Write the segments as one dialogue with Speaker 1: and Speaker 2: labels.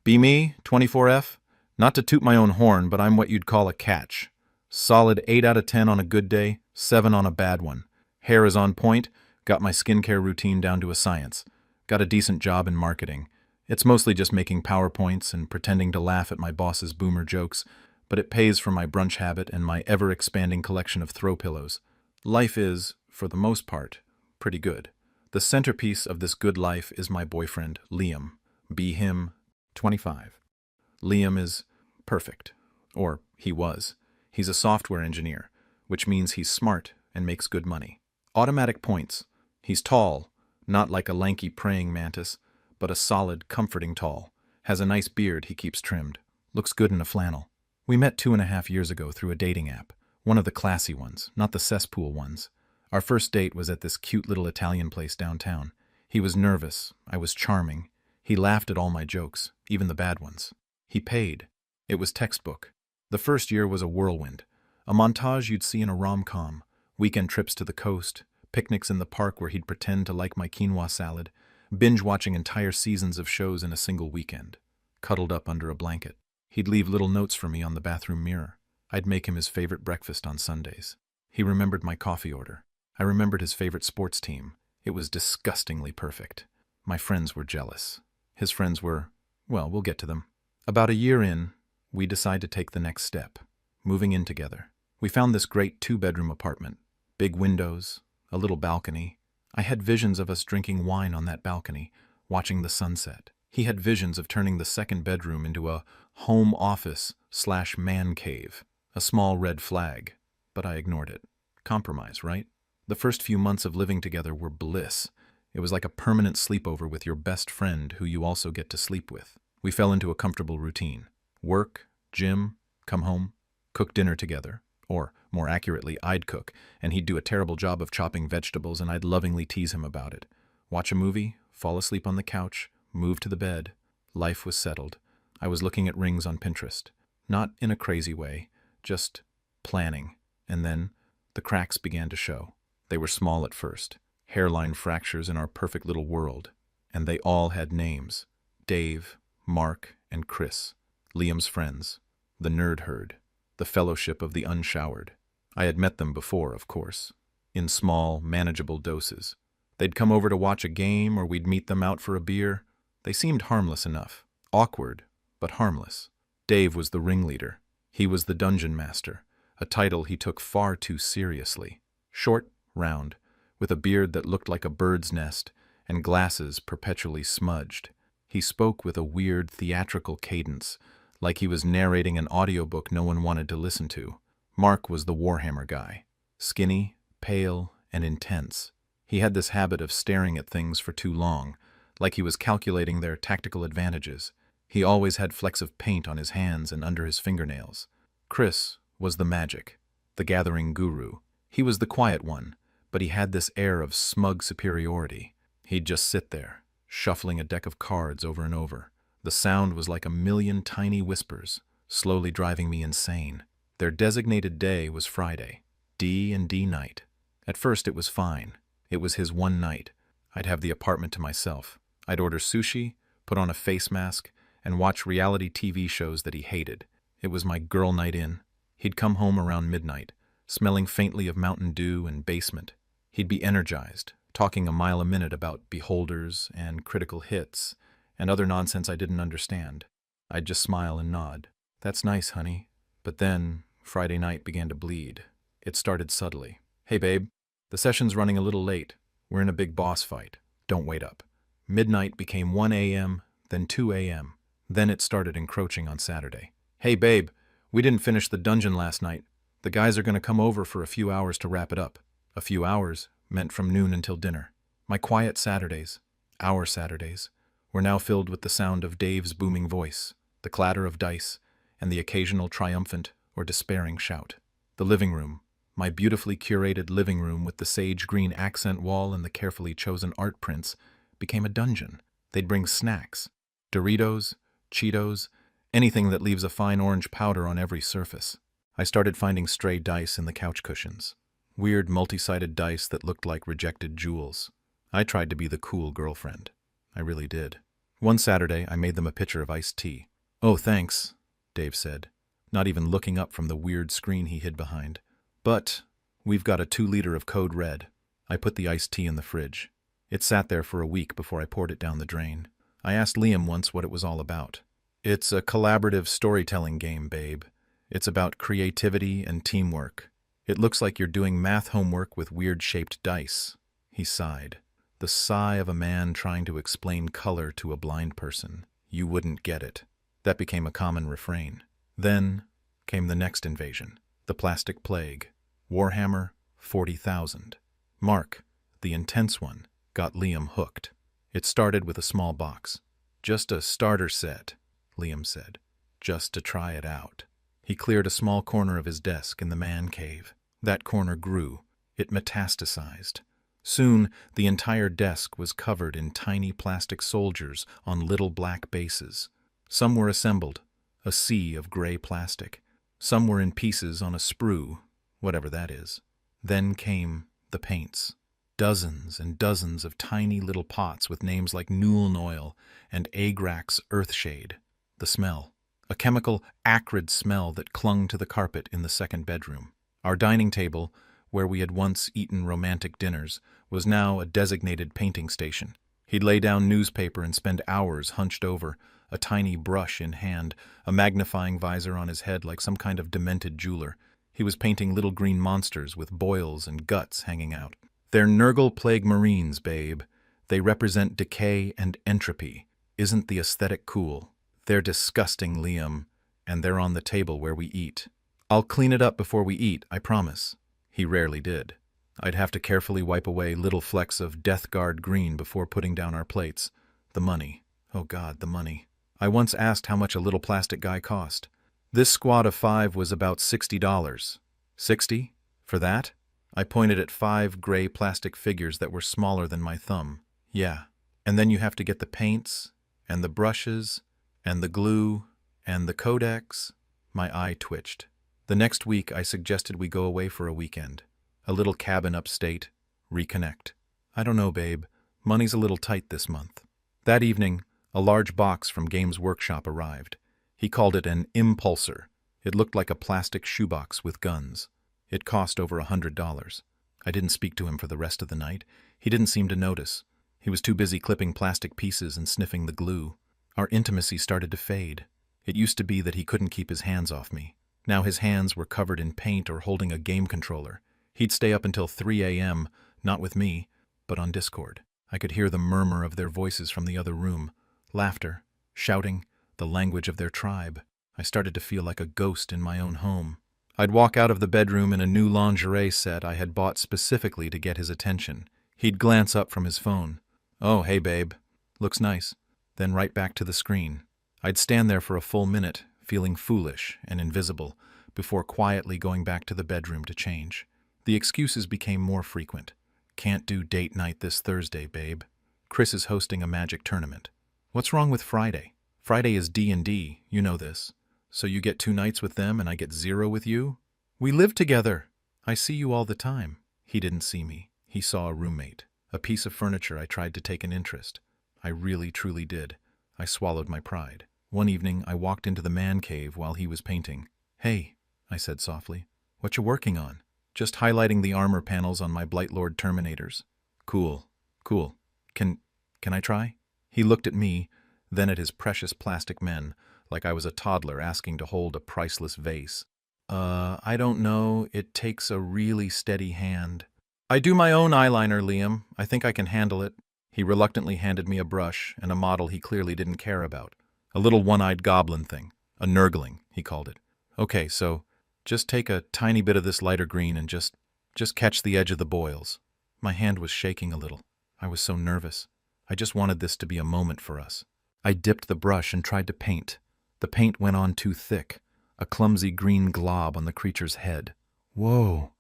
Speaker 1: Be me, 24F? Not to toot my own horn, but I'm what you'd call a catch. Solid 8 out of 10 on a good day, 7 on a bad one. Hair is on point, got my skincare routine down to a science. Got a decent job in marketing. It's mostly just making PowerPoints and pretending to laugh at my boss's boomer jokes, but it pays for my brunch habit and my ever-expanding collection of throw pillows. Life is, for the most part, pretty good. The centerpiece of this good life is my boyfriend, Liam. Be him, 25. Liam is perfect. Or he was. He's a software engineer, which means he's smart and makes good money. Automatic points. He's tall, not like a lanky praying mantis, but a solid, comforting tall. Has a nice beard he keeps trimmed. Looks good in a flannel. We met 2.5 years ago through a dating app. One of the classy ones, not the cesspool ones. Our first date was at this cute little Italian place downtown. He was nervous. I was charming. He laughed at all my jokes, even the bad ones. He paid. It was textbook. The first year was a whirlwind. A montage you'd see in a rom-com. Weekend trips to the coast, picnics in the park where he'd pretend to like my quinoa salad, binge-watching entire seasons of shows in a single weekend. Cuddled up under a blanket. He'd leave little notes for me on the bathroom mirror. I'd make him his favorite breakfast on Sundays. He remembered my coffee order. I remembered his favorite sports team. It was disgustingly perfect. My friends were jealous. His friends were, well, we'll get to them. About a year in, we decided to take the next step, moving in together. We found this great 2-bedroom apartment. Big windows, a little balcony. I had visions of us drinking wine on that balcony, watching the sunset. He had visions of turning the second bedroom into a home office/man cave. A small red flag, but I ignored it. Compromise, right? The first few months of living together were bliss. It was like a permanent sleepover with your best friend who you also get to sleep with. We fell into a comfortable routine. Work, gym, come home, cook dinner together. Or, more accurately, I'd cook, and he'd do a terrible job of chopping vegetables, and I'd lovingly tease him about it. Watch a movie, fall asleep on the couch, move to the bed. Life was settled. I was looking at rings on Pinterest. Not in a crazy way, just planning. And then, the cracks began to show. They were small at first. Hairline fractures in our perfect little world. And they all had names. Dave, Mark, and Chris. Liam's friends. The Nerd Herd. The Fellowship of the Unshowered. I had met them before, of course. In small, manageable doses. They'd come over to watch a game, or we'd meet them out for a beer. They seemed harmless enough. Awkward, but harmless. Dave was the ringleader. He was the dungeon master, a title he took far too seriously. Short, round, with a beard that looked like a bird's nest, and glasses perpetually smudged. He spoke with a weird theatrical cadence, like he was narrating an audiobook no one wanted to listen to. Mark was the Warhammer guy. Skinny, pale, and intense. He had this habit of staring at things for too long, like he was calculating their tactical advantages. He always had flecks of paint on his hands and under his fingernails. Chris was the magic, the gathering guru. He was the quiet one, but he had this air of smug superiority. He'd just sit there, shuffling a deck of cards over and over. The sound was like a million tiny whispers, slowly driving me insane. Their designated day was Friday, D&D night. At first it was fine. It was his one night. I'd have the apartment to myself. I'd order sushi, put on a face mask, and watch reality TV shows that he hated. It was my girl night in. He'd come home around midnight, smelling faintly of Mountain Dew and basement. He'd be energized, talking a mile a minute about beholders and critical hits, and other nonsense I didn't understand. I'd just smile and nod. That's nice, honey. But then, Friday night began to bleed. It started subtly. Hey, babe, the session's running a little late. We're in a big boss fight. Don't wait up. Midnight became 1 a.m., then 2 a.m. Then it started encroaching on Saturday. Hey, babe, we didn't finish the dungeon last night. The guys are going to come over for a few hours to wrap it up. A few hours meant from noon until dinner. My quiet Saturdays, our Saturdays, were now filled with the sound of Dave's booming voice, the clatter of dice, and the occasional triumphant or despairing shout. The living room, my beautifully curated living room with the sage green accent wall and the carefully chosen art prints, became a dungeon. They'd bring snacks, Doritos, Cheetos, anything that leaves a fine orange powder on every surface. I started finding stray dice in the couch cushions. Weird multi-sided dice that looked like rejected jewels. I tried to be the cool girlfriend. I really did. One Saturday, I made them a pitcher of iced tea. "Oh, thanks," Dave said, not even looking up from the weird screen he hid behind. "But we've got a 2-liter of Code Red." I put the iced tea in the fridge. It sat there for a week before I poured it down the drain. I asked Liam once what it was all about. "It's a collaborative storytelling game, babe. It's about creativity and teamwork. It looks like you're doing math homework with weird-shaped dice." He sighed. The sigh of a man trying to explain color to a blind person. You wouldn't get it. That became a common refrain. Then came the next invasion, the plastic plague. Warhammer 40,000. Mark, the intense one, got Liam hooked. It started with a small box. "Just a starter set," Liam said. "Just to try it out." He cleared a small corner of his desk in the man cave. That corner grew. It metastasized. Soon, the entire desk was covered in tiny plastic soldiers on little black bases. Some were assembled, a sea of gray plastic. Some were in pieces on a sprue, whatever that is. Then came the paints. Dozens and dozens of tiny little pots with names like Nuln Oil and Agrax Earthshade. The smell. A chemical, acrid smell that clung to the carpet in the second bedroom. Our dining table, where we had once eaten romantic dinners, was now a designated painting station. He'd lay down newspaper and spend hours hunched over, a tiny brush in hand, a magnifying visor on his head like some kind of demented jeweler. He was painting little green monsters with boils and guts hanging out. "They're Nurgle Plague Marines, babe. They represent decay and entropy. Isn't the aesthetic cool? They're disgusting, Liam, and they're on the table where we eat. I'll clean it up before we eat, I promise." He rarely did. I'd have to carefully wipe away little flecks of Death Guard green before putting down our plates. The money. Oh God, the money. I once asked how much a little plastic guy cost. This squad of 5 was about $60. 60? For that? I pointed at 5 gray plastic figures that were smaller than my thumb. "Yeah. And then you have to get the paints, and the brushes, and the glue, and the codex." My eye twitched. The next week, I suggested we go away for a weekend. A little cabin upstate. Reconnect. "I don't know, babe. Money's a little tight this month." That evening, a large box from Games Workshop arrived. He called it an impulsor. It looked like a plastic shoebox with guns. It cost over $100. I didn't speak to him for the rest of the night. He didn't seem to notice. He was too busy clipping plastic pieces and sniffing the glue. Our intimacy started to fade. It used to be that he couldn't keep his hands off me. Now his hands were covered in paint or holding a game controller. He'd stay up until 3 a.m., not with me, but on Discord. I could hear the murmur of their voices from the other room. Laughter, shouting, the language of their tribe. I started to feel like a ghost in my own home. I'd walk out of the bedroom in a new lingerie set I had bought specifically to get his attention. He'd glance up from his phone. "Oh, hey, babe. Looks nice." Then right back to the screen. I'd stand there for a full minute, feeling foolish and invisible, before quietly going back to the bedroom to change. The excuses became more frequent. "Can't do date night this Thursday, babe. Chris is hosting a magic tournament." "What's wrong with Friday? Friday is D&D, you know this. So you get 2 nights with them and I get 0 with you? We live together. I see you all the time." He didn't see me. He saw a roommate. A piece of furniture I tried to take an interest. I really, truly did. I swallowed my pride. One evening, I walked into the man cave while he was painting. "Hey," I said softly. "What you working on?" "Just highlighting the armor panels on my Blightlord Terminators." Cool. Can I try?" He looked at me, then at his precious plastic men, like I was a toddler asking to hold a priceless vase. I don't know. It takes a really steady hand." "I do my own eyeliner, Liam. I think I can handle it." He reluctantly handed me a brush and a model he clearly didn't care about. A little one-eyed goblin thing. A nurgling, he called it. "Okay, so just take a tiny bit of this lighter green and just catch the edge of the boils." My hand was shaking a little. I was so nervous. I just wanted this to be a moment for us. I dipped the brush and tried to paint. The paint went on too thick, a clumsy green glob on the creature's head. "Whoa,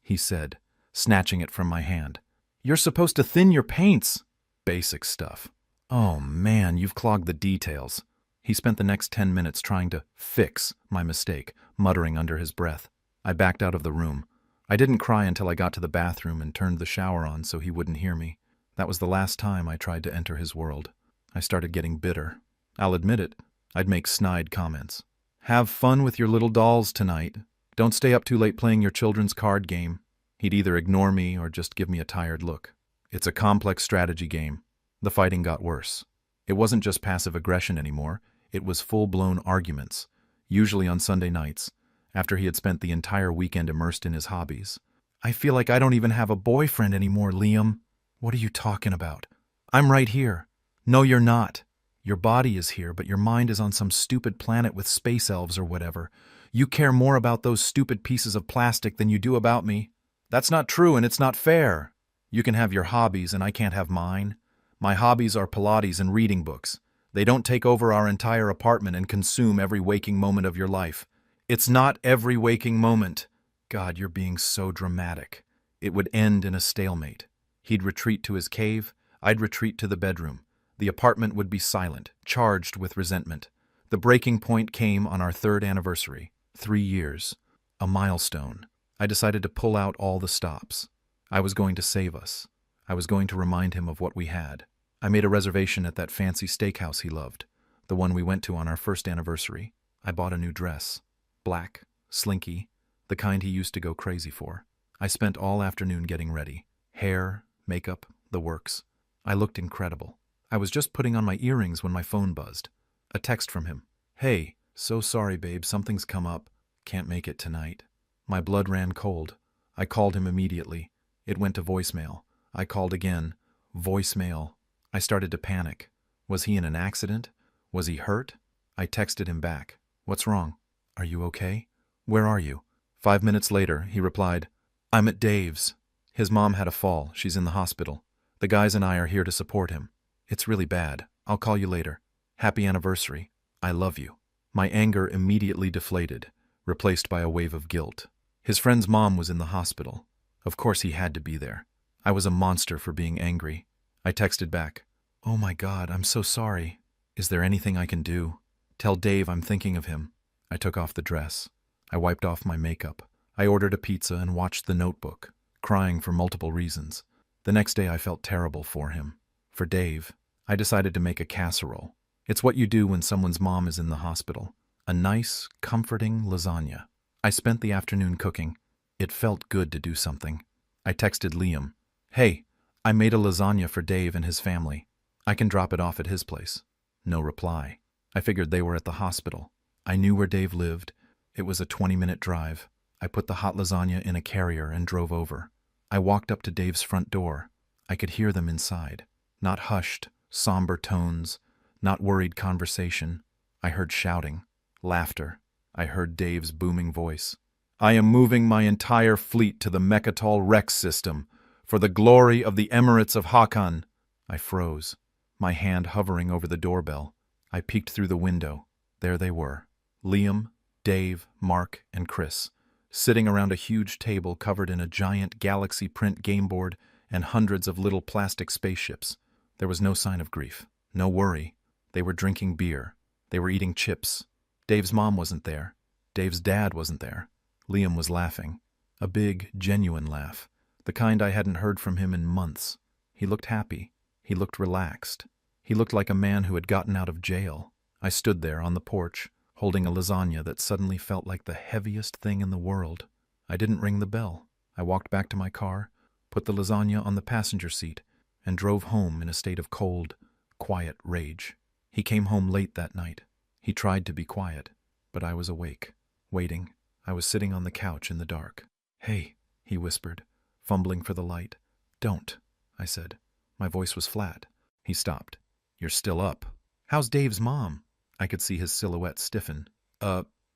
Speaker 1: he said, snatching it from my hand. "You're supposed to thin your paints." Basic stuff. "Oh man, you've clogged the details." He spent the next 10 minutes trying to fix my mistake, muttering under his breath. I backed out of the room. I didn't cry until I got to the bathroom and turned the shower on so he wouldn't hear me. That was the last time I tried to enter his world. I started getting bitter. I'll admit it. I'd make snide comments. Have fun with your little dolls tonight. Don't stay up too late playing your children's card game. He'd either ignore me or just give me a tired look. It's a complex strategy game. The fighting got worse. It wasn't just passive aggression anymore. It was full-blown arguments, usually on Sunday nights, after he had spent the entire weekend immersed in his hobbies. I feel like I don't even have a boyfriend anymore, Liam. What are you talking about? I'm right here. No, you're not. Your body is here, but your mind is on some stupid planet with space elves or whatever. You care more about those stupid pieces of plastic than you do about me. That's not true, and it's not fair. You can have your hobbies, and I can't have mine. My hobbies are Pilates and reading books. They don't take over our entire apartment and consume every waking moment of your life. It's not every waking moment. God, you're being so dramatic. It would end in a stalemate. He'd retreat to his cave. I'd retreat to the bedroom. The apartment would be silent, charged with resentment. The breaking point came on our 3rd anniversary. 3 years. A milestone. I decided to pull out all the stops. I was going to save us. I was going to remind him of what we had. I made a reservation at that fancy steakhouse he loved, the one we went to on our 1st anniversary. I bought a new dress. Black, slinky, the kind he used to go crazy for. I spent all afternoon getting ready. Hair, makeup, the works. I looked incredible. I was just putting on my earrings when my phone buzzed. A text from him. Hey, so sorry, babe, something's come up. Can't make it tonight. My blood ran cold. I called him immediately. It went to voicemail. I called again. Voicemail. I started to panic. Was he in an accident? Was he hurt? I texted him back. What's wrong? Are you okay? Where are you? 5 minutes later, he replied, I'm at Dave's. His mom had a fall. She's in the hospital. The guys and I are here to support him. It's really bad. I'll call you later. Happy anniversary. I love you. My anger immediately deflated, replaced by a wave of guilt. His friend's mom was in the hospital. Of course he had to be there. I was a monster for being angry. I texted back, Oh my God, I'm so sorry. Is there anything I can do? Tell Dave I'm thinking of him. I took off the dress. I wiped off my makeup. I ordered a pizza and watched The Notebook, crying for multiple reasons. The next day I felt terrible for him. For Dave, I decided to make a casserole. It's what you do when someone's mom is in the hospital. A nice, comforting lasagna. I spent the afternoon cooking. It felt good to do something. I texted Liam, Hey, I made a lasagna for Dave and his family. I can drop it off at his place. No reply. I figured they were at the hospital. I knew where Dave lived. It was a 20-minute drive. I put the hot lasagna in a carrier and drove over. I walked up to Dave's front door. I could hear them inside. Not hushed, somber tones, not worried conversation. I heard shouting, laughter. I heard Dave's booming voice. I am moving my entire fleet to the Mechatol Rex system for the glory of the Emirates of Hakan. I froze, my hand hovering over the doorbell. I peeked through the window. There they were. Liam, Dave, Mark, and Chris, sitting around a huge table covered in a giant galaxy print game board and hundreds of little plastic spaceships. There was no sign of grief, no worry. They were drinking beer. They were eating chips. Dave's mom wasn't there. Dave's dad wasn't there. Liam was laughing. A big, genuine laugh. The kind I hadn't heard from him in months. He looked happy. He looked relaxed. He looked like a man who had gotten out of jail. I stood there on the porch, holding a lasagna that suddenly felt like the heaviest thing in the world. I didn't ring the bell. I walked back to my car, put the lasagna on the passenger seat, and drove home in a state of cold, quiet rage. He came home late that night. He tried to be quiet, but I was awake, waiting. I was sitting on the couch in the dark. Hey, he whispered, fumbling for the light. Don't, I said. My voice was flat. He stopped. You're still up. How's Dave's mom? I could see his silhouette stiffen.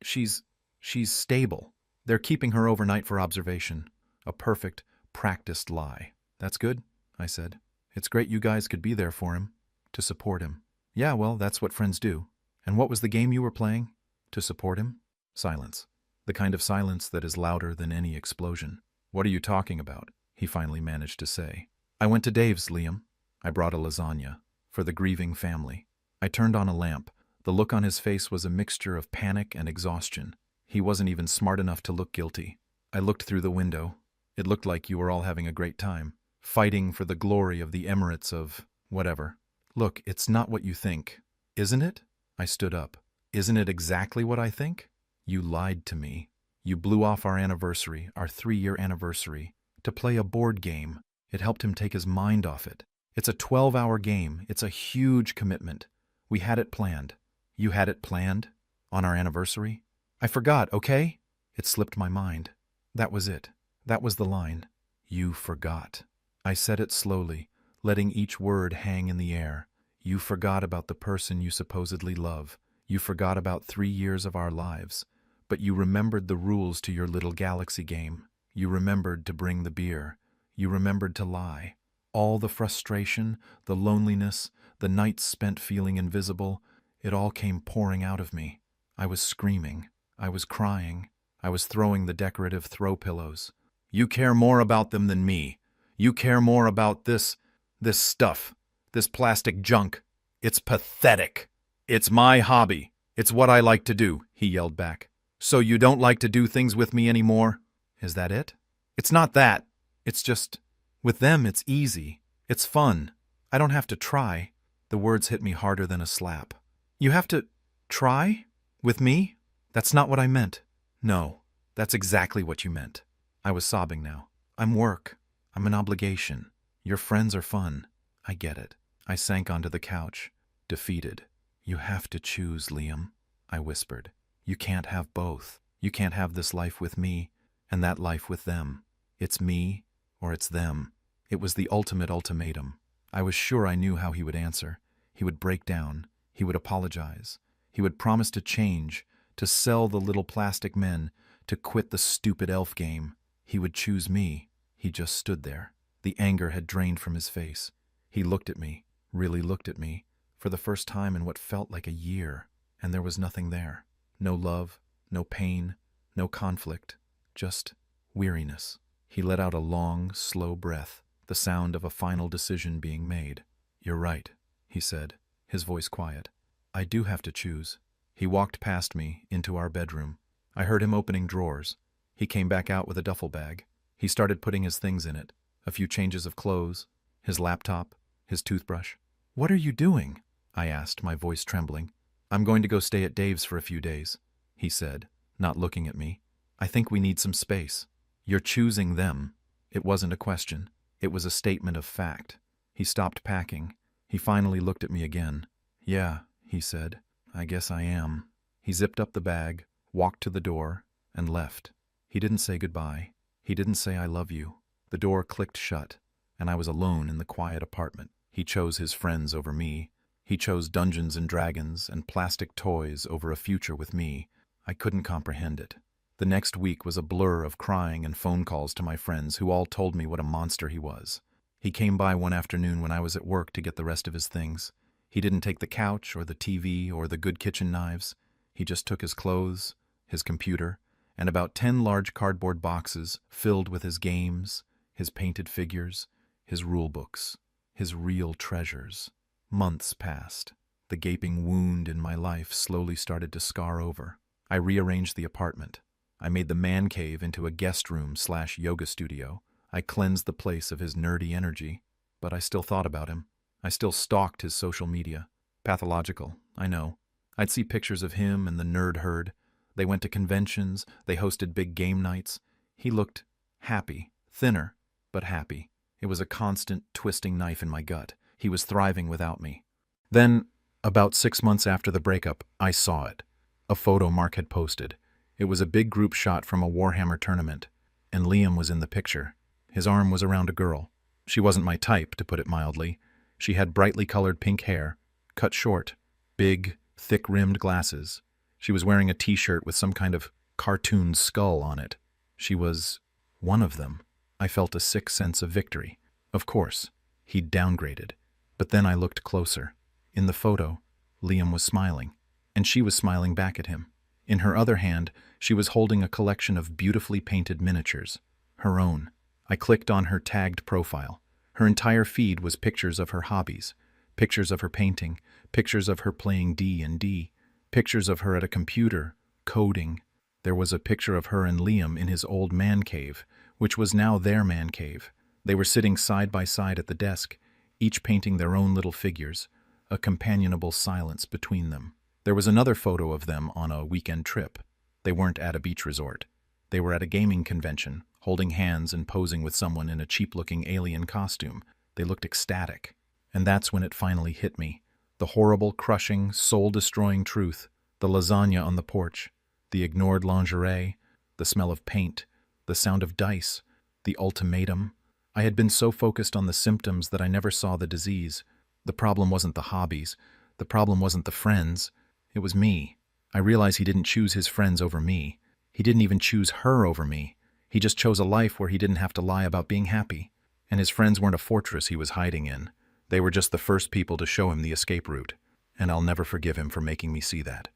Speaker 1: She's stable. They're keeping her overnight for observation. A perfect, practiced lie. That's good, I said. It's great you guys could be there for him, to support him. Yeah, well, that's what friends do. And what was the game you were playing? To support him? Silence. The kind of silence that is louder than any explosion. What are you talking about? He finally managed to say. I went to Dave's, Liam. I brought a lasagna. For the grieving family. I turned on a lamp. The look on his face was a mixture of panic and exhaustion. He wasn't even smart enough to look guilty. I looked through the window. It looked like you were all having a great time. fighting for the glory of the Emirates of whatever. Look, it's not what you think. Isn't it? I stood up. Isn't it exactly what I think? You lied to me. You blew off our anniversary, our 3-year anniversary, to play a board game. It helped him take his mind off it. It's a 12-hour game. It's a huge commitment. We had it planned. You had it planned? On our anniversary? I forgot, okay? It slipped my mind. That was it. That was the line. You forgot. I said it slowly, letting each word hang in the air. You forgot about the person you supposedly love. You forgot about 3 years of our lives. But you remembered the rules to your little galaxy game. You remembered to bring the beer. You remembered to lie. All the frustration, the loneliness, the nights spent feeling invisible, it all came pouring out of me. I was screaming. I was crying. I was throwing the decorative throw pillows. You care more about them than me. You care more about this stuff, this plastic junk. It's pathetic. It's my hobby. It's what I like to do, he yelled back. So you don't like to do things with me anymore? Is that it? It's not that. It's just, with them it's easy. It's fun. I don't have to try. The words hit me harder than a slap. You have to try? With me? That's not what I meant. No, that's exactly what you meant. I was sobbing now. I'm work. I'm an obligation. Your friends are fun. I get it. I sank onto the couch, defeated. You have to choose, Liam, I whispered. You can't have both. You can't have this life with me and that life with them. It's me or it's them. It was the ultimate ultimatum. I was sure I knew how he would answer. He would break down. He would apologize. He would promise to change, to sell the little plastic men, to quit the stupid elf game. He would choose me. He just stood there. The anger had drained from his face. He looked at me, really looked at me, for the first time in what felt like a year, and there was nothing there. No love, no pain, no conflict, just weariness. He let out a long, slow breath, the sound of a final decision being made. You're right, he said, his voice quiet. I do have to choose. He walked past me, into our bedroom. I heard him opening drawers. He came back out with a duffel bag. He started putting his things in it, a few changes of clothes, his laptop, his toothbrush. What are you doing? I asked, my voice trembling. I'm going to go stay at Dave's for a few days, he said, not looking at me. I think we need some space. You're choosing them. It wasn't a question. It was a statement of fact. He stopped packing. He finally looked at me again. Yeah, he said. I guess I am. He zipped up the bag, walked to the door, and left. He didn't say goodbye. He didn't say I love you. The door clicked shut, and I was alone in the quiet apartment. He chose his friends over me. He chose Dungeons and Dragons and plastic toys over a future with me. I couldn't comprehend it. The next week was a blur of crying and phone calls to my friends who all told me what a monster he was. He came by one afternoon when I was at work to get the rest of his things. He didn't take the couch or the TV or the good kitchen knives. He just took his clothes, his computer, and about 10 large cardboard boxes filled with his games, his painted figures, his rule books, his real treasures. Months passed. The gaping wound in my life slowly started to scar over. I rearranged the apartment. I made the man cave into a guest room/yoga studio. I cleansed the place of his nerdy energy, but I still thought about him. I still stalked his social media. Pathological, I know. I'd see pictures of him and the nerd herd. They went to conventions, they hosted big game nights. He looked happy, thinner, but happy. It was a constant twisting knife in my gut. He was thriving without me. Then, about 6 months after the breakup, I saw it. A photo Mark had posted. It was a big group shot from a Warhammer tournament, and Liam was in the picture. His arm was around a girl. She wasn't my type, to put it mildly. She had brightly colored pink hair, cut short, big, thick-rimmed glasses. She was wearing a t-shirt with some kind of cartoon skull on it. She was one of them. I felt a sick sense of victory. Of course, he'd downgraded. But then I looked closer. In the photo, Liam was smiling, and she was smiling back at him. In her other hand, she was holding a collection of beautifully painted miniatures, her own. I clicked on her tagged profile. Her entire feed was pictures of her hobbies, pictures of her painting, pictures of her playing D&D, pictures of her at a computer, coding. There was a picture of her and Liam in his old man cave, which was now their man cave. They were sitting side by side at the desk, each painting their own little figures, a companionable silence between them. There was another photo of them on a weekend trip. They weren't at a beach resort. They were at a gaming convention, holding hands and posing with someone in a cheap-looking alien costume. They looked ecstatic. And that's when it finally hit me. The horrible, crushing, soul-destroying truth. The lasagna on the porch. The ignored lingerie. The smell of paint. The sound of dice. The ultimatum. I had been so focused on the symptoms that I never saw the disease. The problem wasn't the hobbies. The problem wasn't the friends. It was me. I realized he didn't choose his friends over me. He didn't even choose her over me. He just chose a life where he didn't have to lie about being happy. And his friends weren't a fortress he was hiding in. They were just the first people to show him the escape route. And I'll never forgive him for making me see that.